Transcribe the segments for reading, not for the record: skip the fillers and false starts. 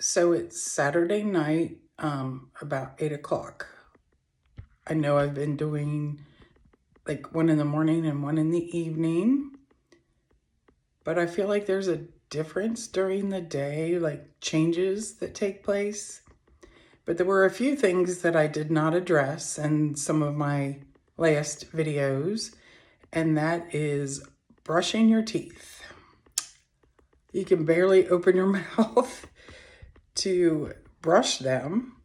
So it's Saturday night, about 8 o'clock. I know I've been doing like one in the morning and one in the evening, but I feel like there's a difference during the day, like changes that take place. But there were a few things that I did not address in some of my last videos, and that is brushing your teeth. You can barely open your mouth to brush them,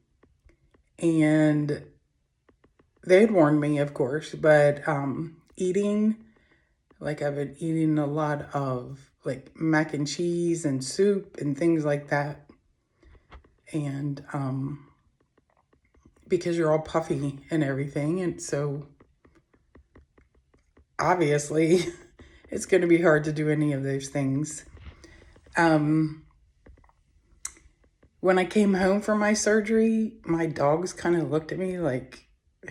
and they had warned me, of course, but eating, like I've been eating a lot of like mac and cheese and soup and things like that, and because you're all puffy and everything, and so obviously it's going to be hard to do any of those things. When I came home from my surgery, my dogs kind of looked at me like,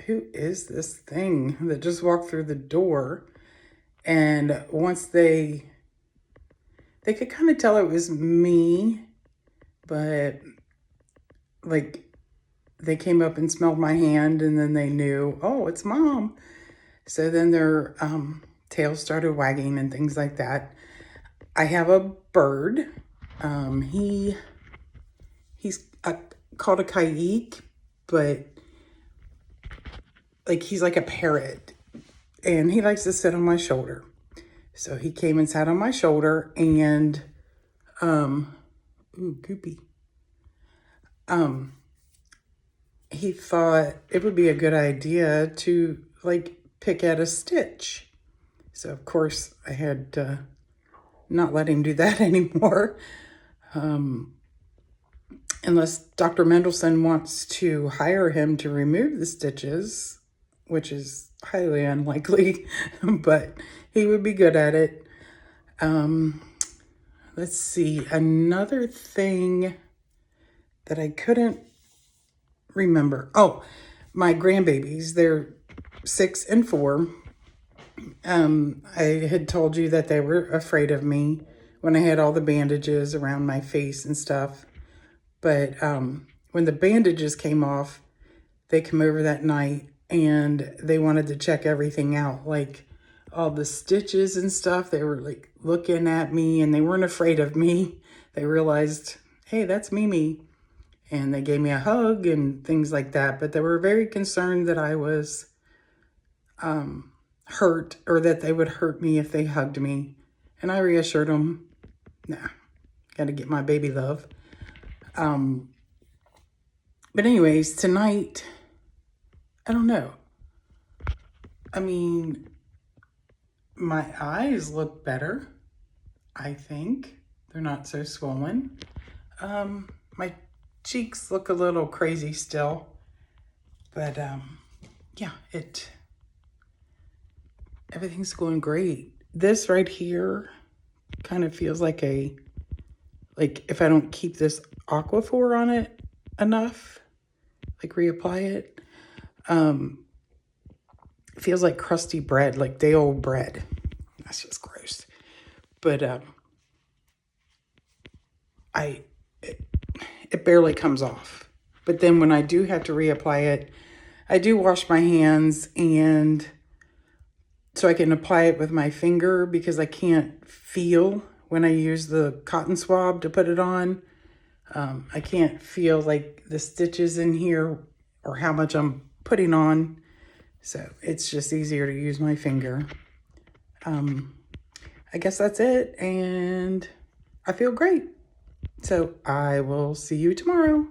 who is this thing that just walked through the door? And once they could kind of tell it was me, but like they came up and smelled my hand, and then they knew, oh, it's Mom. So then their tails started wagging and things like that. I have a bird. He's called a kayik, but like he's like a parrot, and he likes to sit on my shoulder. So he came and sat on my shoulder, and ooh, goopy. He thought it would be a good idea to like pick at a stitch. So of course I had to not let him do that anymore. Unless Dr. Mendelsohn wants to hire him to remove the stitches, which is highly unlikely, but he would be good at it. Let's see, another thing that I couldn't remember. Oh, my grandbabies, they're 6 and 4. I had told you that they were afraid of me when I had all the bandages around my face and stuff. But when the bandages came off, they came over that night and they wanted to check everything out, like all the stitches and stuff. They were like looking at me, and they weren't afraid of me. They realized, hey, that's Mimi. And they gave me a hug and things like that. But they were very concerned that I was hurt, or that they would hurt me if they hugged me. And I reassured them, nah, got to get my baby love. But anyways, tonight, I don't know. I mean, my eyes look better, I think. They're not so swollen. My cheeks look a little crazy still. But, yeah, everything's going great. This right here kind of feels like if I don't keep this Aquaphor on it enough, like reapply it, it feels like crusty bread, like day old bread. That's just gross. But it barely comes off. But then when I do have to reapply it, I do wash my hands, and so I can apply it with my finger, because I can't feel when I use the cotton swab to put it on. I can't feel like the stitches in here or how much I'm putting on. So it's just easier to use my finger. I guess that's it. And I feel great. So I will see you tomorrow.